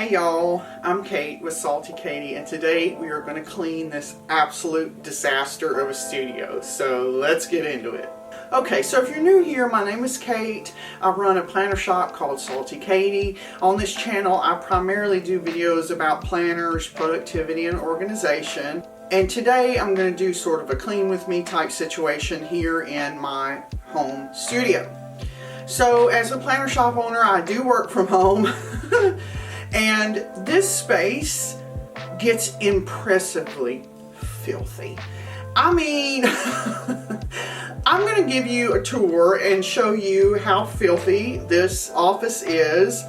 Hey y'all, I'm Kate with Salty Katie, and today we are going to clean this absolute disaster of a studio. So let's get into it. Okay, so if you're new here, my name is Kate. I run a planner shop called Salty Katie. On this channel, I primarily do videos about planners, productivity, and organization. And today I'm going to do sort of a clean with me type situation here in my home studio. So as a planner shop owner, I do work from home. And this space gets impressively filthy. I mean, I'm going to give you a tour and show you how filthy this office is.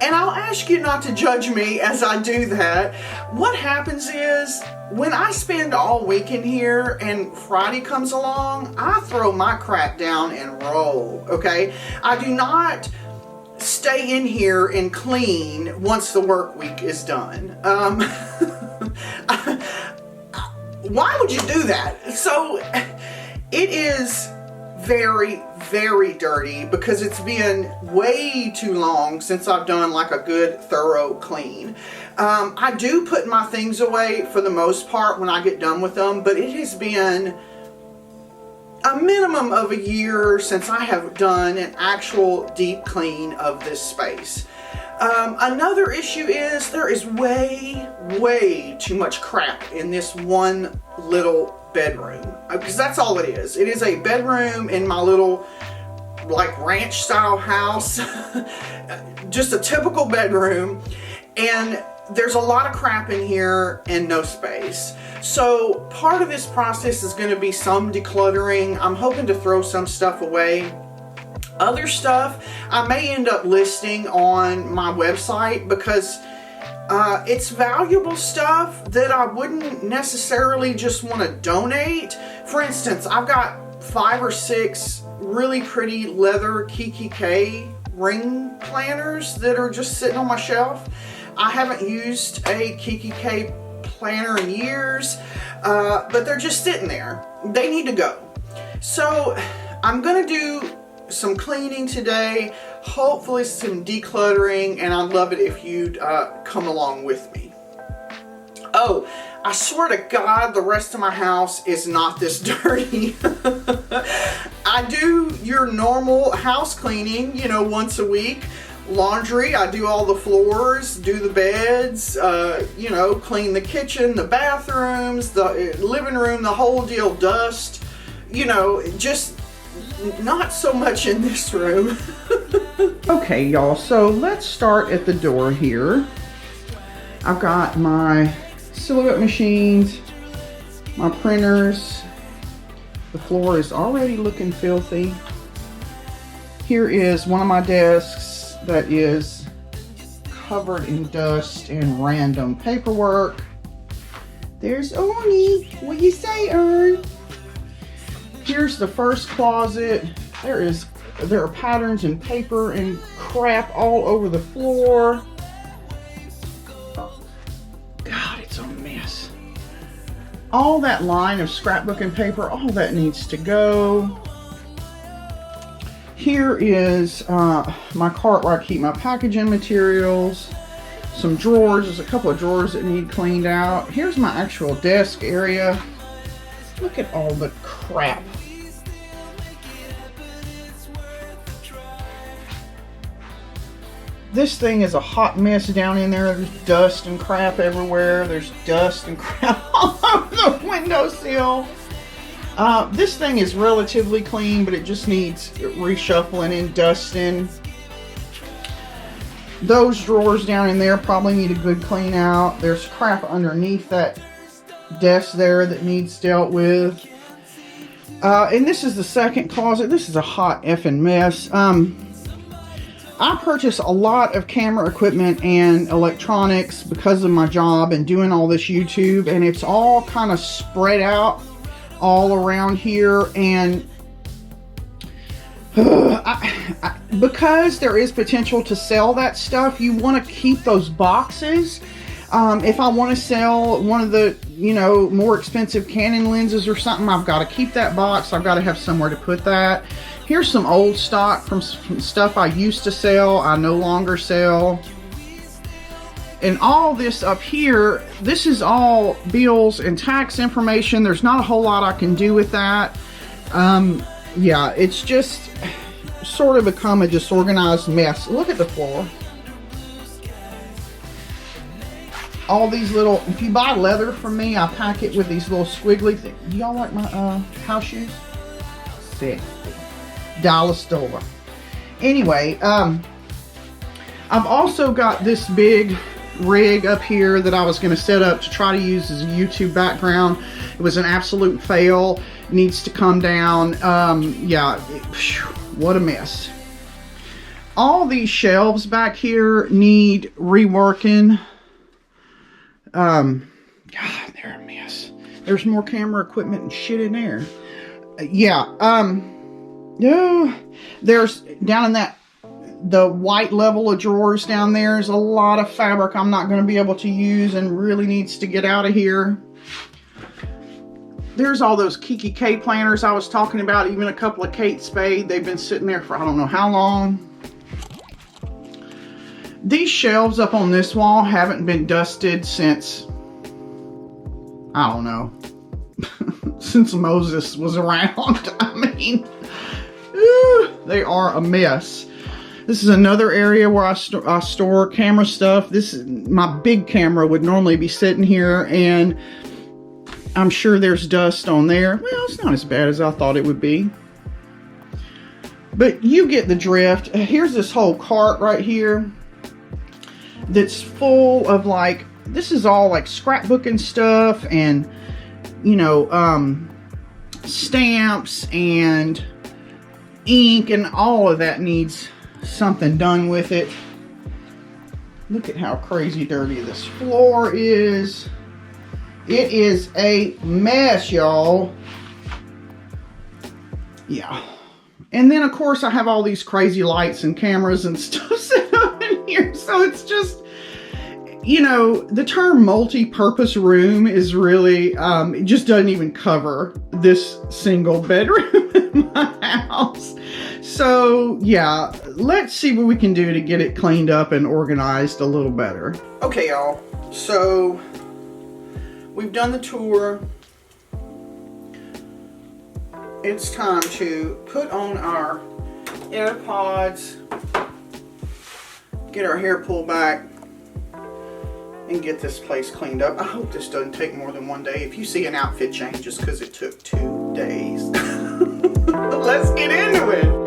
And I'll ask you not to judge me as I do that. What happens is, when I spend all week in here and Friday comes along, I throw my crap down and roll, okay? I do not stay in here and clean once the work week is done. Why would you do that? So it is very, very dirty because it's been way too long since I've done like a good thorough clean. I do put my things away for the most part when I get done with them, but it has been a minimum of a year since I have done an actual deep clean of this space. Another issue is there is way too much crap in this one little bedroom, because that's all it is. It is a bedroom in my little like ranch style house. Just a typical bedroom, and there's a lot of crap in here and no space. So part of this process is going to be some decluttering. I'm hoping to throw some stuff away. Other stuff I may end up listing on my website because it's valuable stuff that I wouldn't necessarily just want to donate. For instance, I've got 5 or 6 really pretty leather KKK ring planners that are just sitting on my shelf. I haven't used a KKK planner in years, but they're just sitting there. They need to go. So I'm gonna do some cleaning today, hopefully some decluttering, and I'd love it if you'd come along with me. Oh, I swear to God, the rest of my house is not this dirty. I do your normal house cleaning, you know, once a week. Laundry, I do all the floors, do the beds, you know, clean the kitchen, the bathrooms, the living room, the whole deal, dust, you know, just not so much in this room. Okay, y'all, so let's start at the door here. I've got my silhouette machines, my printers. The floor is already looking filthy. Here is one of my desks that is covered in dust and random paperwork. There's Oni. What you say, Ern? Here's the first closet. There are patterns and paper and crap all over the floor. Oh, God, it's a mess. All that line of scrapbooking paper, all that needs to go. Here is my cart where I keep my packaging materials. Some drawers. There's a couple of drawers that need cleaned out. Here's my actual desk area. Look at all the crap. This thing is a hot mess down in there. There's dust and crap everywhere. There's dust and crap all over the windowsill. This thing is relatively clean, but it just needs reshuffling and dusting. Those drawers down in there probably need a good clean out. There's crap underneath that desk there that needs dealt with. And this is the second closet. This is a hot effing mess. I purchase a lot of camera equipment and electronics because of my job and doing all this YouTube, and it's all kind of spread out all around here, and because there is potential to sell that stuff, you want to keep those boxes. If I want to sell one of the, you know, more expensive Canon lenses or something, I've got to keep that box. I've got to have somewhere to put that. Here's some old stock from stuff I used to sell, I no longer sell. And all this up here, this is all bills and tax information. There's not a whole lot I can do with that. Yeah, it's just sort of become a disorganized mess. Look at the floor. All these little, if you buy leather from me, I pack it with these little squiggly things. Do y'all like my house shoes? Sexy. Dollar store. Anyway, I've also got this big rig up here that I was going to set up to try to use as a YouTube background. It was an absolute fail. Needs to come down. Yeah, what a mess. All these shelves back here need reworking. God, they're a mess. There's more camera equipment and shit in there. Yeah, there's down in that, the white level of drawers down there is a lot of fabric I'm not going to be able to use and really needs to get out of here. There's all those Kiki K planners I was talking about, even a couple of Kate Spade. They've been sitting there for I don't know how long. These shelves up on this wall haven't been dusted since, I don't know, since Moses was around. I mean, they are a mess. This is another area where I store camera stuff. This is my big camera would normally be sitting here, and I'm sure there's dust on there. Well, it's not as bad as I thought it would be. But you get the drift. Here's this whole cart right here that's full of like, this is all like scrapbooking stuff and, you know, stamps and ink, and all of that needs something done with it. Look at how crazy dirty this floor is. It is a mess, y'all. Yeah. And then, of course, I have all these crazy lights and cameras and stuff set up in here. So it's just, you know, the term multi-purpose room is really, it just doesn't even cover this single bedroom in my house. So, yeah, let's see what we can do to get it cleaned up and organized a little better. Okay, y'all. So we've done the tour. It's time to put on our AirPods, get our hair pulled back, and get this place cleaned up. I hope this doesn't take more than one day. If you see an outfit change, just because it took 2 days. Let's get into it.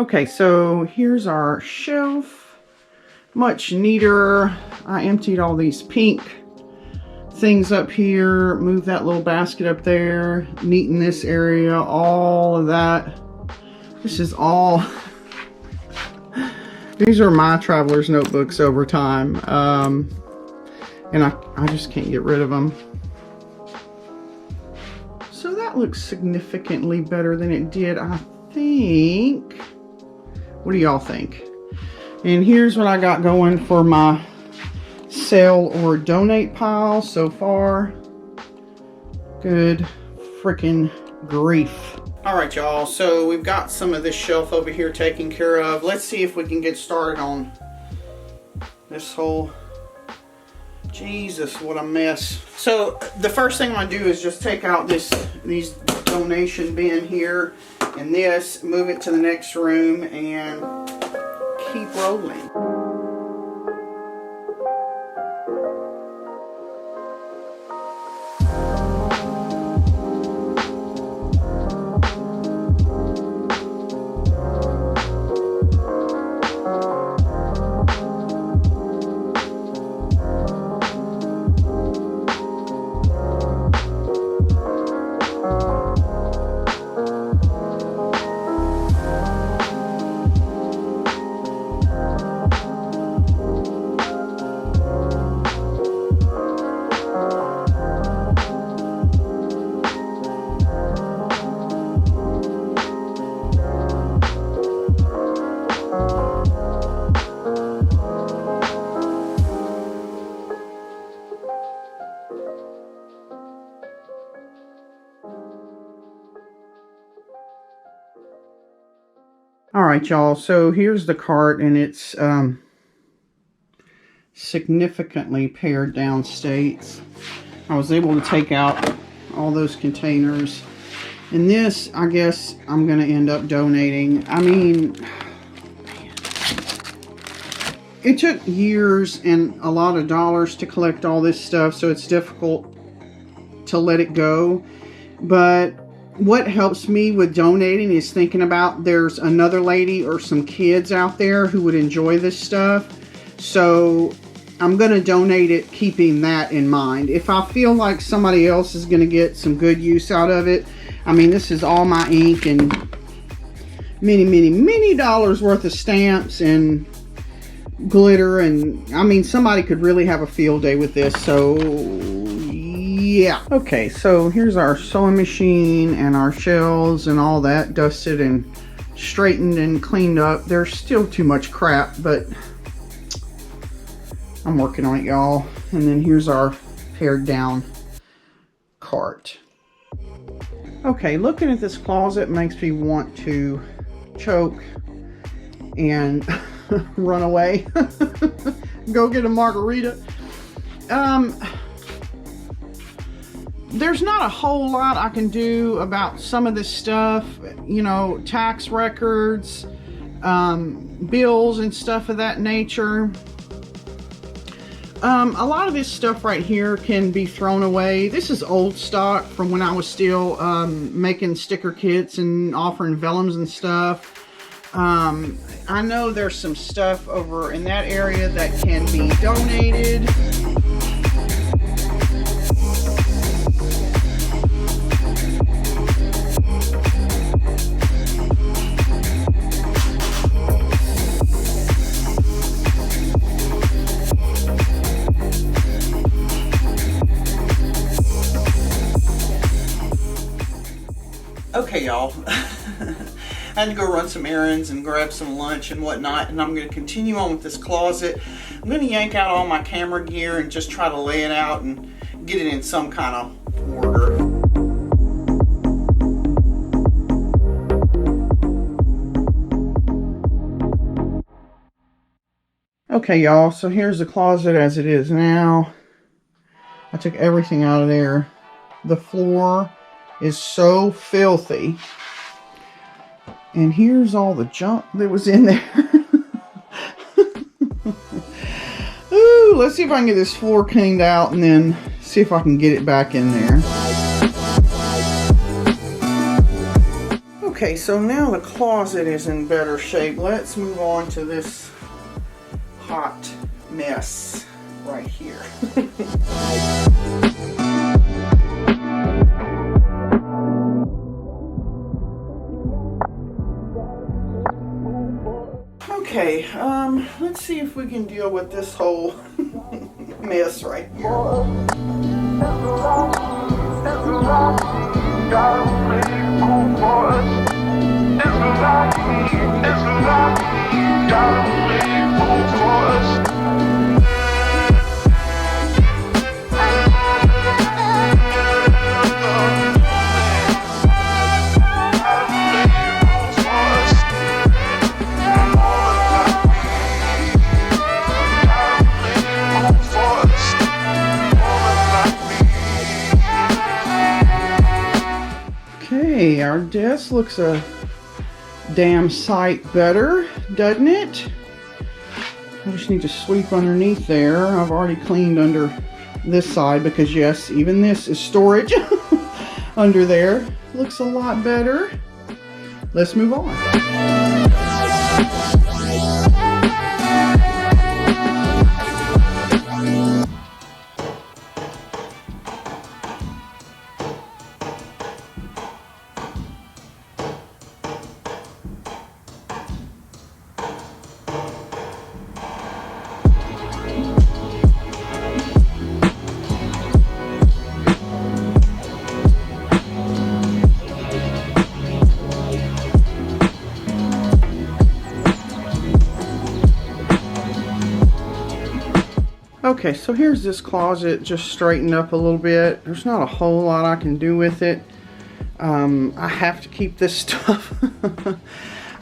Okay, so here's our shelf. Much neater. I emptied all these pink things up here, moved that little basket up there, neaten this area, all of that. This is all, these are my traveler's notebooks over time. And I just can't get rid of them. So that looks significantly better than it did, I think. What do y'all think? And here's what I got going for my sell or donate pile so far. Good freaking grief. All right, y'all. So we've got some of this shelf over here taken care of. Let's see if we can get started on this whole... Jesus, what a mess. So the first thing I do is just take out these donation bin here and this, move it to the next room, and keep rolling. All right, y'all, so here's the cart, and it's significantly pared down states. I was able to take out all those containers. And this, I guess, I'm going to end up donating. I mean, it took years and a lot of dollars to collect all this stuff, so it's difficult to let it go. But what helps me with donating is thinking about there's another lady or some kids out there who would enjoy this stuff. So I'm going to donate it keeping that in mind. If I feel like somebody else is going to get some good use out of it, I mean, this is all my ink and many dollars worth of stamps and glitter, and I mean, somebody could really have a field day with this. So yeah. Okay, so here's our sewing machine and our shelves and all that dusted and straightened and cleaned up. There's still too much crap, but I'm working on it, y'all. And then here's our pared down cart. Okay, looking at this closet makes me want to choke and run away. Go get a margarita. There's not a whole lot I can do about some of this stuff, you know, tax records, bills and stuff of that nature. A lot of this stuff right here can be thrown away. This is old stock from when I was still making sticker kits and offering vellums and stuff. I know there's some stuff over in that area that can be donated. Okay, y'all. I had to go run some errands and grab some lunch and whatnot, and I'm going to continue on with this closet. I'm going to yank out all my camera gear and just try to lay it out and get it in some kind of order. Okay, y'all, so here's the closet as it is now. I took everything out of there. The floor is so filthy. And here's all the junk that was in there. Ooh, let's see if I can get this floor cleaned out and then see if I can get it back in there. Okay, so now the closet is in better shape. Let's move on to this hot mess right here. Okay, let's see if we can deal with this whole mess right here. Okay, our desk looks a damn sight better, doesn't it? I just need to sweep underneath there. I've already cleaned under this side because yes, even this is storage under there. Looks a lot better. Let's move on. Okay, so here's this closet just straightened up a little bit. There's not a whole lot I can do with it. I have to keep this stuff.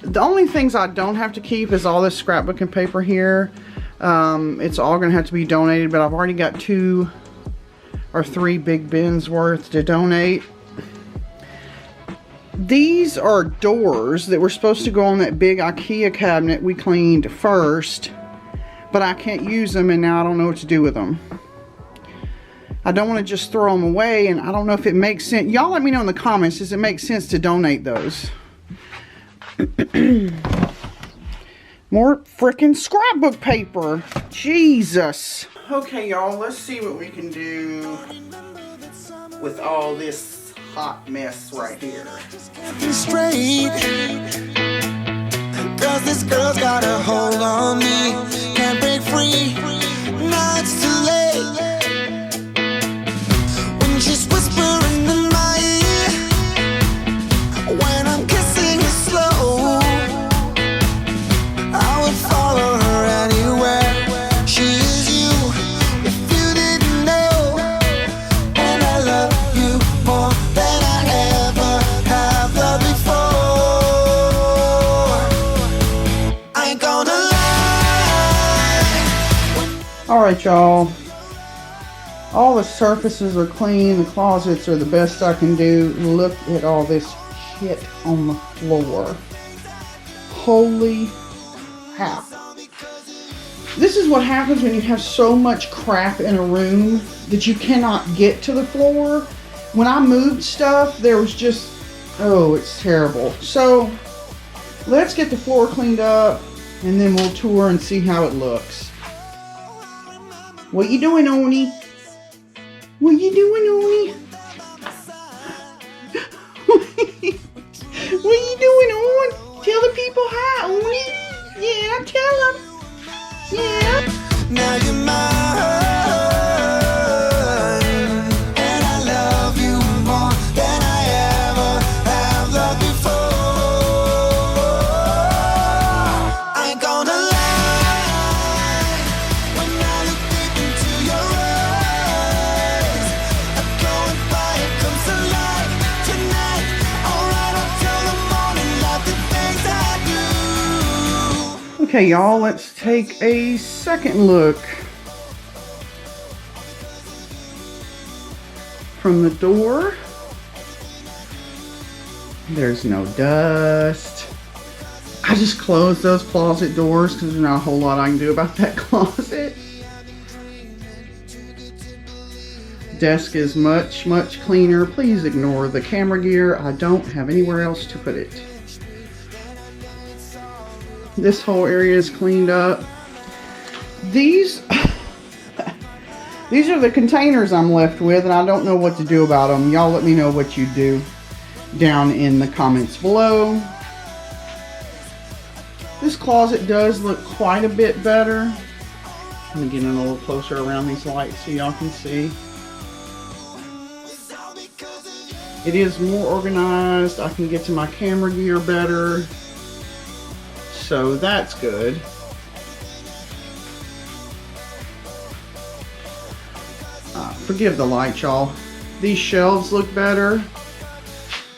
The only things I don't have to keep is all this scrapbooking paper here. It's all gonna have to be donated, but I've already got 2 or 3 big bins worth to donate. These are doors that were supposed to go on that big IKEA cabinet we cleaned first, but I can't use them and now I don't know what to do with them. I don't want to just throw them away, and I don't know if it makes sense. Y'all let me know in the comments, does it make sense to donate those? More freaking scrapbook paper. Jesus. Okay, y'all, let's see what we can do with all this hot mess right here. Straight, 'cause this girl's got a hold on me. Can't break free. Now it's too late. When she's whispering in my ear, when I'm kissing her slow, I would follow her anywhere. She is you, if you didn't know. And I love you more than I ever have loved before. I ain't gonna lie. Alright, y'all. All the surfaces are clean. The closets are the best I can do. Look at all this shit on the floor. Holy crap. This is what happens when you have so much crap in a room that you cannot get to the floor. When I moved stuff, there was just, oh, it's terrible. So, let's get the floor cleaned up and then we'll tour and see how it looks. What you doing, Oni? What you doing, Oni? What you doing, Oni? Tell the people hi, Oni. Yeah, tell them. Yeah. Now you're mine, and I love you more than I ever have loved before. I ain't gonna lie, when I look deep into your eyes, a glowing fire comes to life tonight. Alright, until the morning, love the things I do. Okay, y'all, let's take a second look from the door. There's no dust. I just closed those closet doors because there's not a whole lot I can do about that closet. Desk is much, much cleaner. Please ignore the camera gear. I don't have anywhere else to put it. This whole area is cleaned up. These are the containers I'm left with, and I don't know what to do about them. Y'all let me know what you do down in the comments below. This closet does look quite a bit better. Let me get in a little closer around these lights so y'all can see. It is more organized. I can get to my camera gear better. So that's good. Forgive the light, y'all. These shelves look better.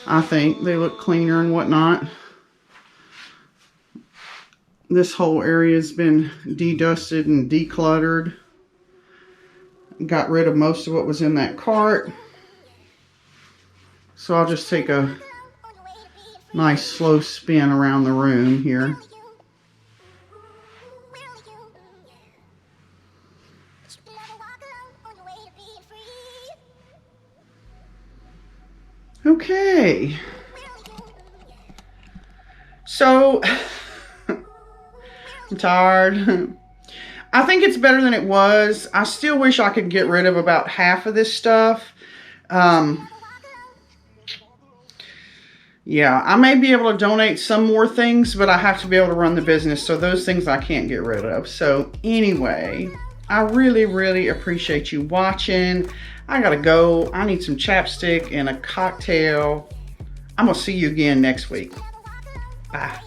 I think they look cleaner and whatnot. This whole area has been de-dusted and decluttered. Got rid of most of what was in that cart. So I'll just take a nice slow spin around the room here. Okay. So, I'm tired. I think it's better than it was. I still wish I could get rid of about half of this stuff. Yeah, I may be able to donate some more things, but I have to be able to run the business. So those things I can't get rid of. So anyway, I really, really appreciate you watching. I gotta go. I need some chapstick and a cocktail. I'm gonna see you again next week. Bye.